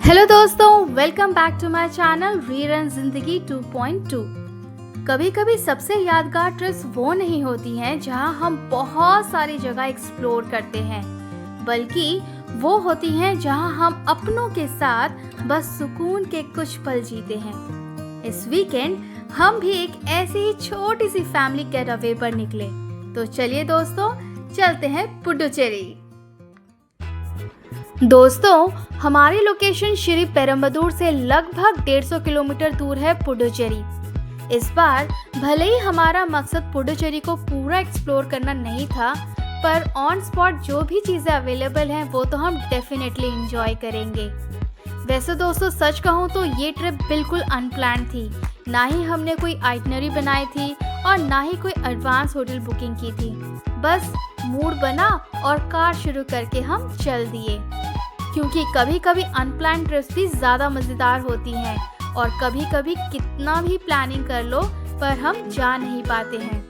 Hello दोस्तों, welcome back to my channel rerun जिंदगी 2.2। कभी कभी सबसे यादगार ट्रिप्स वो नहीं होती हैं जहां हम बहुत सारी जगह एक्सप्लोर करते हैं, बल्कि वो होती हैं जहां हम अपनों के साथ बस सुकून के कुछ पल जीते हैं। इस वीकेंड हम भी एक ऐसी ही छोटी सी फैमिली गेट अवे पर निकले। तो चलिए दोस्तों, चलते हैं पुडुचेरी। दोस्तों, हमारी लोकेशन श्री पेरम्बदूर से लगभग 150 किलोमीटर दूर है पुडुचेरी। इस बार भले ही हमारा मकसद पुडुचेरी को पूरा एक्सप्लोर करना नहीं था, पर ऑन स्पॉट जो भी चीज़ें अवेलेबल हैं वो तो हम डेफिनेटली एंजॉय करेंगे। वैसे दोस्तों, सच कहूँ तो ये ट्रिप बिल्कुल अनप्लान्ड थी। ना ही हमने कोई आइटनरी बनाई थी और ना ही कोई एडवांस होटल बुकिंग की थी। बस मूड बना और कार शुरू करके हम चल दिए, क्योंकि कभी कभी अनप्लान्ड ट्रिप्स भी ज़्यादा मज़ेदार होती हैं और कभी कभी कितना भी प्लानिंग कर लो पर हम जा नहीं पाते हैं।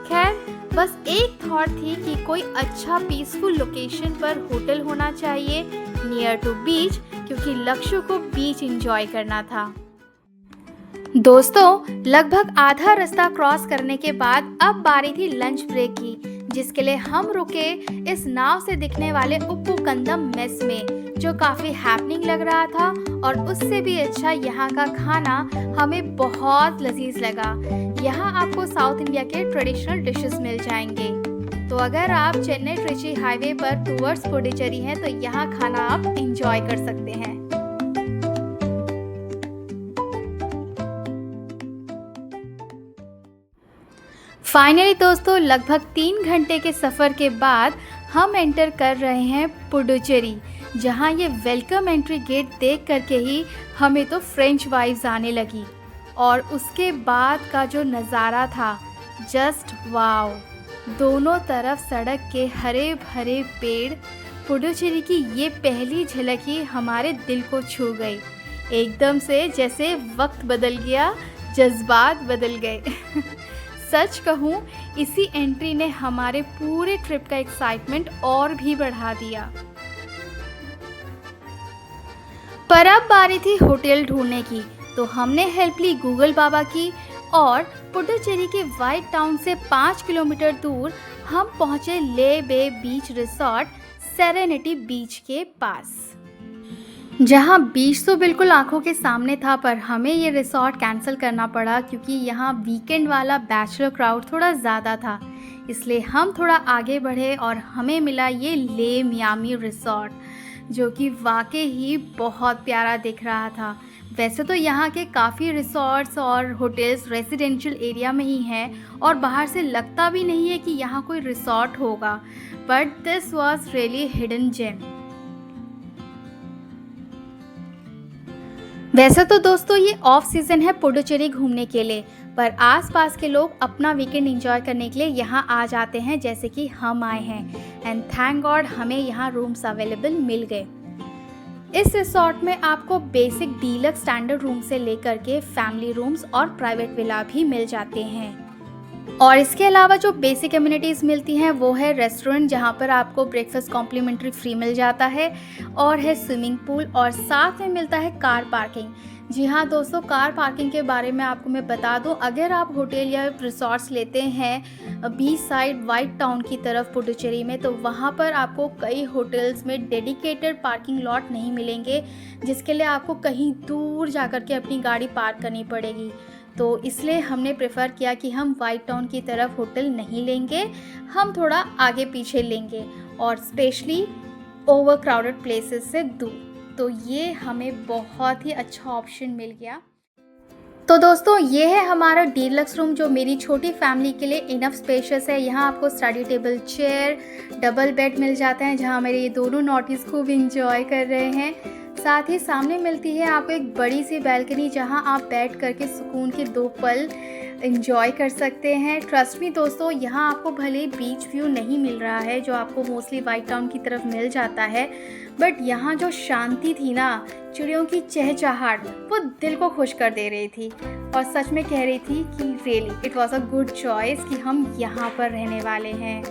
खैर, बस एक थॉट थी कि कोई अच्छा पीसफुल लोकेशन पर होटल होना चाहिए नियर टू बीच, क्योंकि लक्ष्य को बीच एंजॉय करना था। दोस्तों, लगभग आधा रास्ता क्रॉस करने के बाद अब बारी थी लंच ब्रेक की, जिसके लिए हम रुके इस नाव से दिखने वाले उप्पुकंदम मेस में, जो काफ़ी हैपनिंग लग रहा था। और उससे भी अच्छा यहाँ का खाना हमें बहुत लजीज लगा। यहाँ आपको साउथ इंडिया के ट्रेडिशनल डिशेस मिल जाएंगे। तो अगर आप चेन्नई ट्रिची हाईवे पर टूवर्ड्स पुडुचेरी हैं तो यहाँ खाना आप इंजॉय कर सकते हैं। फाइनली दोस्तों, लगभग 3 घंटे के सफ़र के बाद हम एंटर कर रहे हैं पुडुचेरी, जहां ये वेलकम एंट्री गेट देख करके ही हमें तो फ्रेंच वाइब्स आने लगी। और उसके बाद का जो नज़ारा था, जस्ट वाओ। दोनों तरफ सड़क के हरे भरे पेड़। पुडुचेरी की ये पहली झलक ही हमारे दिल को छू गई। एकदम से जैसे वक्त बदल गया, जज्बात बदल गए। सच कहूँ, इसी एंट्री ने हमारे पूरे ट्रिप का एक्साइटमेंट और भी बढ़ा दिया। पर अब बारी थी होटल ढूंढने की, तो हमने हेल्प ली गूगल बाबा की और पुडुचेरी के व्हाइट टाउन से 5 किलोमीटर दूर हम पहुंचे ले बे बीच रिसोर्ट सेरेनिटी बीच के पास। जहां बीच तो बिल्कुल आंखों के सामने था, पर हमें ये रिसोर्ट कैंसिल करना पड़ा क्योंकि यहाँ वीकेंड वाला बैचलर क्राउड थोड़ा ज़्यादा था। इसलिए हम थोड़ा आगे बढ़े और हमें मिला ये ले मियामी रिसोर्ट, जो कि वाकई ही बहुत प्यारा दिख रहा था। वैसे तो यहाँ के काफ़ी रिसोर्ट्स और होटल्स रेजिडेंशियल एरिया में ही हैं और बाहर से लगता भी नहीं है कि यहाँ कोई रिसोर्ट होगा, but this was really hidden gem. वैसे तो दोस्तों, ये ऑफ सीज़न है पुडुचेरी घूमने के लिए, पर आसपास के लोग अपना वीकेंड एंजॉय करने के लिए यहाँ आ जाते हैं, जैसे कि हम आए हैं। एंड थैंक गॉड हमें यहाँ रूम्स अवेलेबल मिल गए। इस रिसोर्ट में आपको बेसिक डीलक्स स्टैंडर्ड रूम से लेकर के फैमिली रूम्स और प्राइवेट विला भी मिल जाते हैं। और इसके अलावा जो बेसिक एमिनिटीज़ मिलती हैं वो है रेस्टोरेंट, जहाँ पर आपको ब्रेकफास्ट कॉम्प्लीमेंट्री फ्री मिल जाता है, और है स्विमिंग पूल, और साथ में मिलता है कार पार्किंग। जी हाँ दोस्तों, कार पार्किंग के बारे में आपको मैं बता दूं, अगर आप होटल या रिसॉर्ट्स लेते हैं बीच साइड वाइट टाउन की तरफ पुडुचेरी में, तो वहाँ पर आपको कई होटल्स में डेडिकेटेड पार्किंग लॉट नहीं मिलेंगे, जिसके लिए आपको कहीं दूर जा कर के अपनी गाड़ी पार्क करनी पड़ेगी। तो इसलिए हमने प्रेफर किया कि हम वाइट टाउन की तरफ होटल नहीं लेंगे, हम थोड़ा आगे पीछे लेंगे, और स्पेशली ओवर क्राउडेड प्लेसेस से दूर। तो ये हमें बहुत ही अच्छा ऑप्शन मिल गया। तो दोस्तों, ये है हमारा डीलक्स रूम, जो मेरी छोटी फैमिली के लिए इनफ स्पेशियस है। यहाँ आपको study table, chair, double bed मिल जाते हैं, जहाँ मेरे ये दोनों नॉटीज खूब इंजॉय कर रहे हैं। साथ ही सामने मिलती है आपको एक बड़ी सी बैल्कनी, जहां आप बैठ करके सुकून के 2 पल एंजॉय कर सकते हैं। ट्रस्ट मी दोस्तों, यहाँ आपको भले बीच व्यू नहीं मिल रहा है जो आपको मोस्टली वाइट टाउन की तरफ मिल जाता है, बट यहाँ जो शांति थी ना, चिड़ियों की चहचहाट, वो दिल को खुश कर दे रही थी। और सच में कह रही थी कि really it was a good choice कि हम यहाँ पर रहने वाले हैं।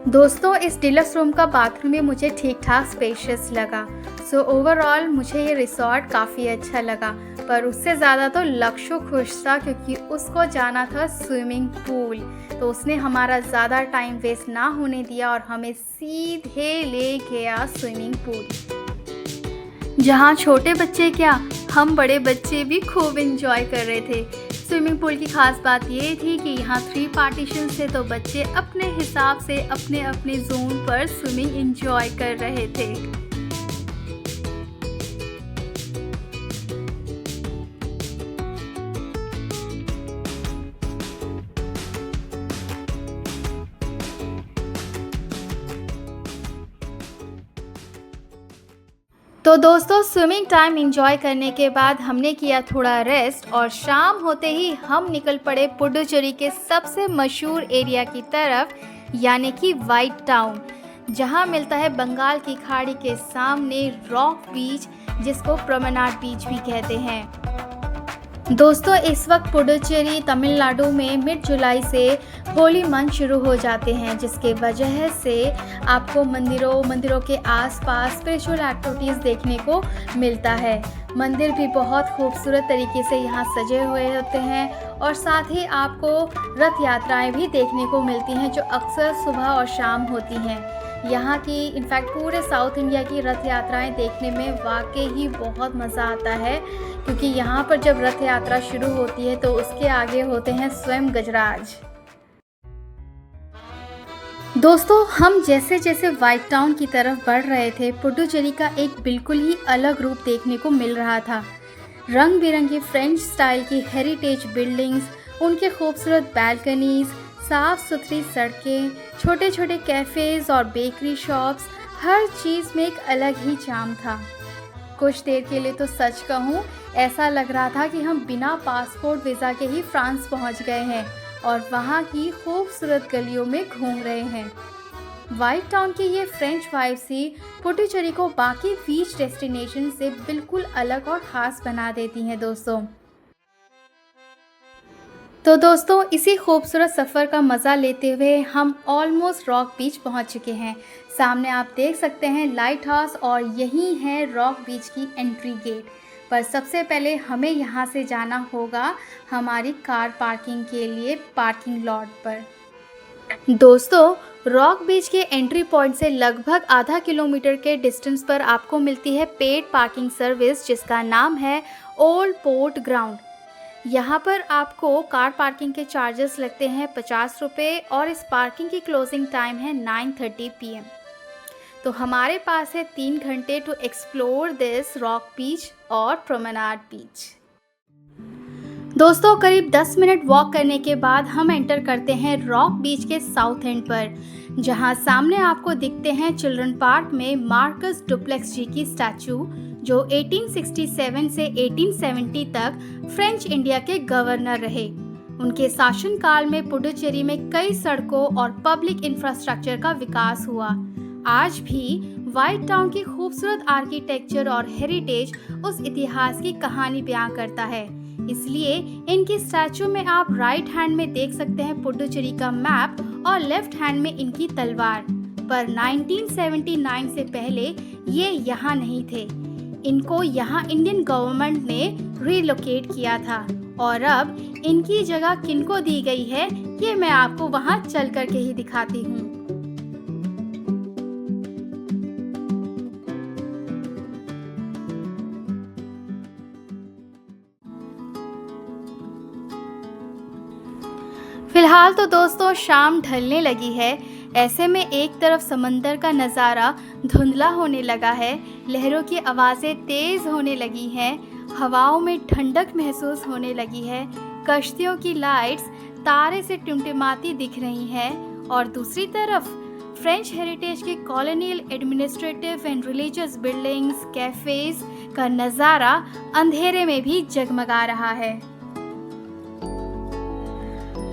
दोस्तों, इस डिलक्स रूम का बाथरूम भी मुझे ठीक ठाक स्पेशियस लगा। सो ओवरऑल मुझे ये रिसॉर्ट काफ़ी अच्छा लगा, पर उससे ज़्यादा तो लक्षु खुश था क्योंकि उसको जाना था स्विमिंग पूल। तो उसने हमारा ज़्यादा टाइम वेस्ट ना होने दिया और हमें सीधे ले गया स्विमिंग पूल, जहाँ छोटे बच्चे क्या, हम बड़े बच्चे भी खूब इंजॉय कर रहे थे। स्विमिंग पूल की खास बात ये थी कि यहाँ 3 पार्टीशन थे, तो बच्चे अपने हिसाब से अपने अपने जोन पर स्विमिंग इंजॉय कर रहे थे। तो दोस्तों, स्विमिंग टाइम एंजॉय करने के बाद हमने किया थोड़ा रेस्ट और शाम होते ही हम निकल पड़े पुडुचेरी के सबसे मशहूर एरिया की तरफ, यानी कि व्हाइट टाउन, जहां मिलता है बंगाल की खाड़ी के सामने रॉक बीच, जिसको प्रमनाड बीच भी कहते हैं। दोस्तों, इस वक्त पुडुचेरी तमिलनाडु में मिड जुलाई से होली मंथ शुरू हो जाते हैं, जिसके वजह से आपको मंदिरों के आसपास स्पिरिचुअल एक्टिविटीज़ देखने को मिलता है। मंदिर भी बहुत खूबसूरत तरीके से यहाँ सजे हुए होते हैं और साथ ही आपको रथ यात्राएं भी देखने को मिलती हैं, जो अक्सर सुबह और शाम होती हैं। यहाँ की इनफैक्ट पूरे साउथ इंडिया की रथ यात्राएं देखने में वाकई ही बहुत मज़ा आता है, क्योंकि यहाँ पर जब रथ यात्रा शुरू होती है तो उसके आगे होते हैं स्वयं गजराज। दोस्तों, हम जैसे जैसे व्हाइट टाउन की तरफ बढ़ रहे थे, पुडुचेरी का एक बिल्कुल ही अलग रूप देखने को मिल रहा था। रंग बिरंगी फ्रेंच स्टाइल की हेरिटेज बिल्डिंग्स, उनके खूबसूरत बैल्कनीज, साफ़ सुथरी सड़कें, छोटे छोटे कैफ़ेज़ और बेकरी शॉप्स, हर चीज़ में एक अलग ही चार्म था। कुछ देर के लिए तो सच कहूँ, ऐसा लग रहा था कि हम बिना पासपोर्ट वीज़ा के ही फ्रांस पहुँच गए हैं और वहाँ की खूबसूरत गलियों में घूम रहे हैं। व्हाइट टाउन की ये फ्रेंच वाइब्स ही पुडुचेरी को बाकी बीच डेस्टिनेशन से बिल्कुल अलग और ख़ास बना देती हैं दोस्तों। तो दोस्तों, इसी खूबसूरत सफ़र का मज़ा लेते हुए हम ऑलमोस्ट रॉक बीच पहुंच चुके हैं। सामने आप देख सकते हैं लाइट हाउस और यही है रॉक बीच की एंट्री गेट। पर सबसे पहले हमें यहां से जाना होगा हमारी कार पार्किंग के लिए पार्किंग लॉट पर। दोस्तों, रॉक बीच के एंट्री पॉइंट से लगभग आधा किलोमीटर के डिस्टेंस पर आपको मिलती है पेड पार्किंग सर्विस, जिसका नाम है ओल्ड पोर्ट ग्राउंड। यहाँ पर आपको कार पार्किंग के चार्जेस लगते हैं 50 रुपये और इस पार्किंग की क्लोजिंग टाइम है 9:30 PM। तो हमारे पास है 3 घंटे टू एक्सप्लोर दिस रॉक बीच और प्रमनाड बीच। दोस्तों, करीब 10 मिनट वॉक करने के बाद हम एंटर करते हैं रॉक बीच के साउथ एंड पर, जहां सामने आपको दिखते हैं चिल्ड्रन पार्क में मार्कस डुप्लेक्स जी की स्टैचू, जो 1867 से 1870 तक फ्रेंच इंडिया के गवर्नर रहे। उनके शासनकाल में पुडुचेरी में कई सड़कों और पब्लिक इंफ्रास्ट्रक्चर का विकास हुआ। आज भी व्हाइट टाउन की खूबसूरत आर्किटेक्चर और हेरिटेज उस इतिहास की कहानी बयां करता है। इसलिए इनकी स्टैचू में आप राइट हैंड में देख सकते हैं पुडुचेरी का मैप और लेफ्ट हैंड में इनकी तलवार। पर 1979 से पहले ये यहाँ नहीं थे। इनको यहाँ इंडियन गवर्नमेंट ने रिलोकेट किया था और अब इनकी जगह किनको दी गई है, ये मैं आपको वहाँ चल करके ही दिखाती हूँ। फिलहाल तो दोस्तों शाम ढलने लगी है। ऐसे में एक तरफ समंदर का नज़ारा धुंधला होने लगा है, लहरों की आवाज़ें तेज़ होने लगी हैं, हवाओं में ठंडक महसूस होने लगी है, कश्तियों की लाइट्स तारे से टिमटिमाती दिख रही हैं और दूसरी तरफ फ्रेंच हेरिटेज के colonial administrative and religious buildings, cafes का नज़ारा अंधेरे में भी जगमगा रहा है।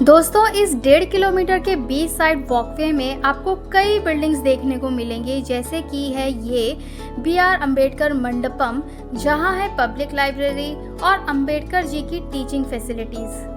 दोस्तों, इस 1.5 किलोमीटर के बीच साइड वॉकवे में आपको कई बिल्डिंग्स देखने को मिलेंगी, जैसे कि है ये BR अम्बेडकर मंडपम, जहां है पब्लिक लाइब्रेरी और अम्बेडकर जी की टीचिंग फैसिलिटीज़।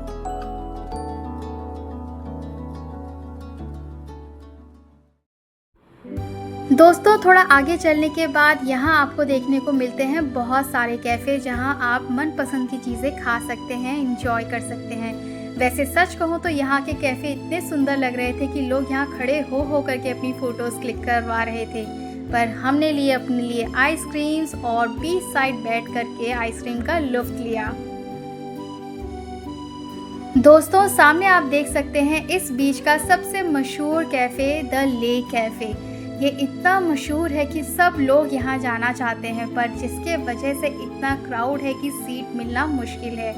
दोस्तों थोड़ा आगे चलने के बाद यहाँ आपको देखने को मिलते हैं बहुत सारे कैफ़े जहाँ आप मनपसंद की चीज़ें खा सकते हैं, इंजॉय कर सकते हैं। वैसे सच कहूँ तो यहाँ के कैफ़े इतने सुंदर लग रहे थे कि लोग यहाँ खड़े हो करके अपनी फ़ोटोज़ क्लिक करवा रहे थे। पर हमने लिए अपने लिए आइसक्रीम्स और बीच साइड बैठ करके आइसक्रीम का लुत्फ़ लिया। दोस्तों सामने आप देख सकते हैं इस बीच का सबसे मशहूर कैफ़े द लेक कैफ़े। ये इतना मशहूर है कि सब लोग यहाँ जाना चाहते हैं, पर जिसके वजह से इतना क्राउड है कि सीट मिलना मुश्किल है।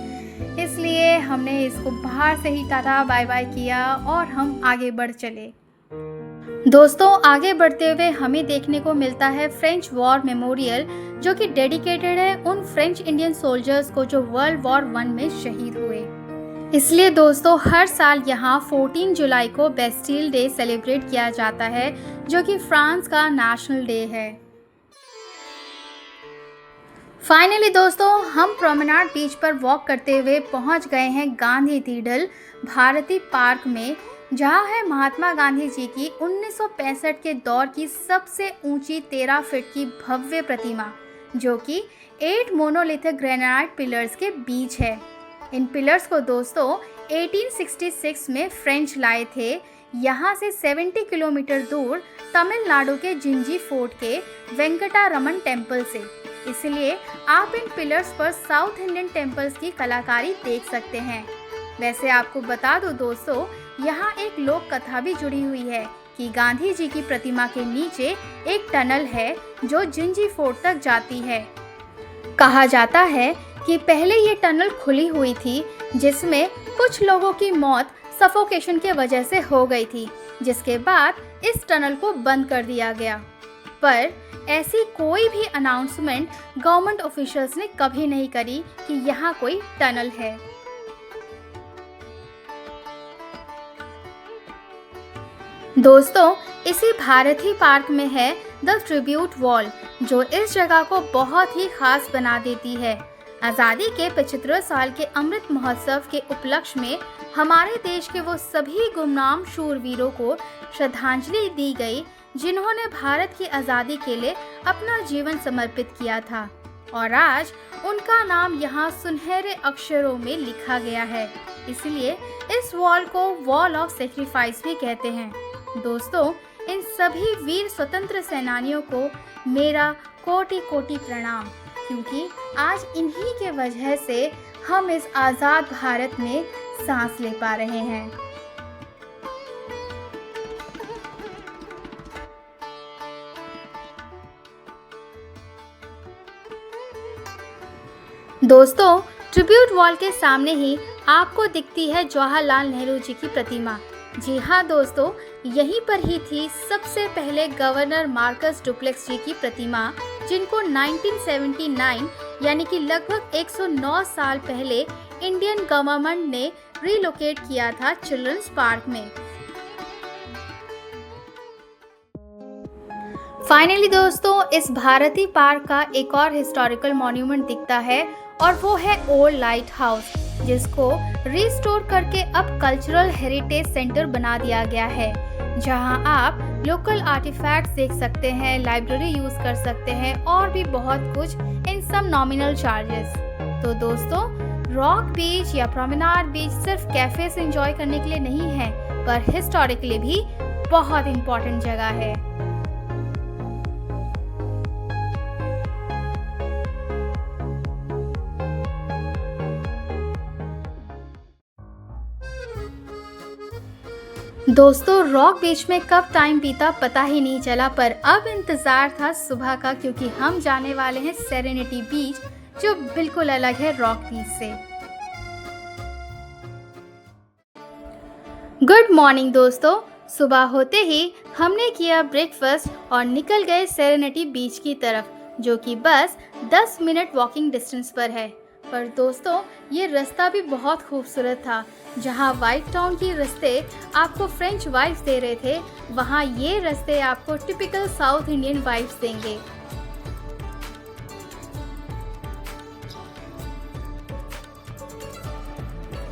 इसलिए हमने इसको बाहर से ही टाटा बाय बाय किया और हम आगे बढ़ चले। दोस्तों आगे बढ़ते हुए हमें देखने को मिलता है फ्रेंच वॉर मेमोरियल, जो कि डेडिकेटेड है उन फ्रेंच इंडियन सोल्जर्स को जो वर्ल्ड वॉर 1 में शहीद हुए। इसलिए दोस्तों हर साल यहाँ 14 जुलाई को बेस्टिल डे सेलिब्रेट किया जाता है, जो कि फ्रांस का नेशनल डे है। फाइनली दोस्तों हम प्रोमेनाड बीच पर वॉक करते हुए पहुँच गए हैं गांधी तीडल भारती पार्क में, जहाँ है महात्मा गांधी जी की 1965 के दौर की सबसे ऊंची 13 फीट की भव्य प्रतिमा, जो कि 8 मोनोलिथिक ग्रेनाइट पिलर्स के बीच है। इन पिलर्स को दोस्तों 1866 में फ्रेंच लाए थे, यहाँ से 70 किलोमीटर दूर तमिलनाडु के जिंजी फोर्ट के वेंकटरमन टेम्पल से। इसलिए आप इन पिलर्स पर साउथ इंडियन टेम्पल्स की कलाकारी देख सकते हैं। वैसे आपको बता दूं दोस्तों, यहाँ एक लोक कथा भी जुड़ी हुई है कि गांधी जी की प्रतिमा के नीचे एक टनल है जो जिंजी फोर्ट तक जाती है। कहा जाता है कि पहले ये टनल खुली हुई थी, जिसमें कुछ लोगों की मौत सफोकेशन के वजह से हो गई थी, जिसके बाद इस टनल को बंद कर दिया गया। पर ऐसी कोई भी अनाउंसमेंट गवर्नमेंट ऑफिशियल्स ने कभी नहीं करी कि यहाँ कोई टनल है। दोस्तों इसी भारती पार्क में है द ट्रिब्यूट वॉल, जो इस जगह को बहुत ही खास बना देती है। आज़ादी के 75 साल के अमृत महोत्सव के उपलक्ष्य में हमारे देश के वो सभी गुमनाम शूरवीरों को श्रद्धांजलि दी गई, जिन्होंने भारत की आज़ादी के लिए अपना जीवन समर्पित किया था, और आज उनका नाम यहाँ सुनहरे अक्षरों में लिखा गया है। इसलिए इस वॉल को वॉल ऑफ सेक्रीफाइस भी कहते हैं। दोस्तों इन सभी वीर स्वतंत्र सेनानियों को मेरा कोटि कोटि प्रणाम, क्योंकि आज इन्हीं के वजह से हम इस आज़ाद भारत में सांस ले पा रहे हैं। दोस्तों ट्रिब्यूट वॉल के सामने ही आपको दिखती है जवाहरलाल नेहरू जी की प्रतिमा। जी हाँ दोस्तों, यहीं पर ही थी सबसे पहले गवर्नर मार्कस डुप्लेक्स जी की प्रतिमा, जिनको 1979 यानी कि लगभग 109 साल पहले इंडियन गवर्नमेंट ने रिलोकेट किया था चिल्ड्रंस पार्क में। फाइनली दोस्तों इस भारती पार्क का एक और हिस्टोरिकल मॉन्यूमेंट दिखता है, और वो है ओल्ड लाइट हाउस, जिसको रिस्टोर करके अब कल्चरल हेरिटेज सेंटर बना दिया गया है, जहां आप लोकल आर्टिफैक्ट्स देख सकते हैं, लाइब्रेरी यूज कर सकते हैं और भी बहुत कुछ इन सम नॉमिनल चार्जेस। तो दोस्तों रॉक बीच या प्रोमेनाड बीच सिर्फ कैफेस एंजॉय करने के लिए नहीं है, पर हिस्टोरिकली भी बहुत इम्पोर्टेंट जगह है। दोस्तों रॉक बीच में कब टाइम बीता पता ही नहीं चला, पर अब इंतज़ार था सुबह का, क्योंकि हम जाने वाले हैं सेरेनिटी बीच, जो बिल्कुल अलग है रॉक बीच से। गुड मॉर्निंग दोस्तों, सुबह होते ही हमने किया ब्रेकफास्ट और निकल गए सेरेनिटी बीच की तरफ, जो कि बस 10 मिनट वॉकिंग डिस्टेंस पर है। पर दोस्तों ये रास्ता भी बहुत खूबसूरत था। जहाँ वाइट टाउन की रास्ते आपको फ्रेंच वाइब्स दे रहे थे, वहाँ ये रास्ते आपको टिपिकल साउथ इंडियन वाइब्स देंगे।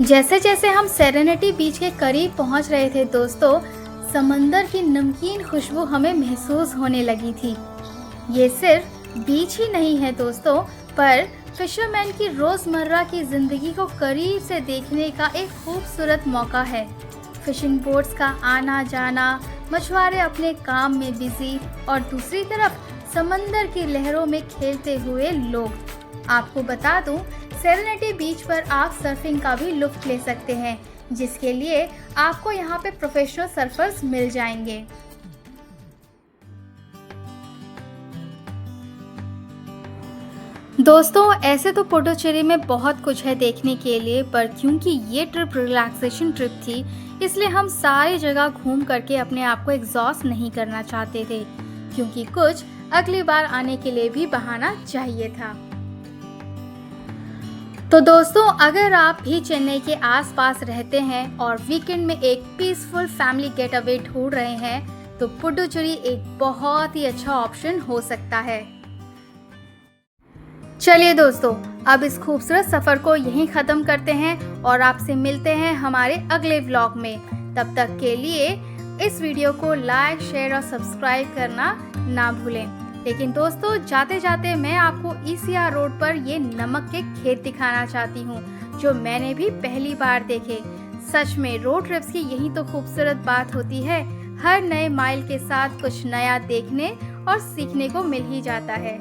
जैसे जैसे हम सेरेनिटी बीच के करीब पहुँच रहे थे दोस्तों, समंदर की नमकीन खुशबू हमें महसूस होने लगी थी। ये सिर्फ बीच ही नहीं है दोस्तों, पर फिशरमैन की रोज़मर्रा की ज़िंदगी को करीब से देखने का एक खूबसूरत मौका है। फिशिंग बोट्स का आना जाना, मछुआरे अपने काम में बिजी और दूसरी तरफ समंदर की लहरों में खेलते हुए लोग। आपको बता दूं, सेरेनिटी बीच पर आप सर्फिंग का भी लुत्फ ले सकते हैं, जिसके लिए आपको यहाँ पे प्रोफेशनल सर्फर्स मिल जाएंगे। दोस्तों, ऐसे तो पुडुचेरी में बहुत कुछ है देखने के लिए, पर क्योंकि ये ट्रिप रिलैक्सेशन ट्रिप थी, इसलिए हम सारी जगह घूम करके अपने आप को एग्जॉस्ट नहीं करना चाहते थे, क्योंकि कुछ अगली बार आने के लिए भी बहाना चाहिए था। तो दोस्तों, अगर आप भी चेन्नई के आसपास रहते हैं और वीकेंड में एक पीसफुल फैमिली गेट अवे ढूंढ रहे हैं, तो पुडुचेरी एक बहुत ही अच्छा ऑप्शन हो सकता है। चलिए दोस्तों, अब इस खूबसूरत सफ़र को यहीं ख़त्म करते हैं और आपसे मिलते हैं हमारे अगले व्लॉग में। तब तक के लिए इस वीडियो को लाइक, शेयर और सब्सक्राइब करना ना भूलें। लेकिन दोस्तों, जाते जाते मैं आपको ईसीआर रोड पर ये नमक के खेत दिखाना चाहती हूँ, जो मैंने भी पहली बार देखे। सच में रोड ट्रिप्स की यही तो खूबसूरत बात होती है, हर नए माइल के साथ कुछ नया देखने और सीखने को मिल ही जाता है।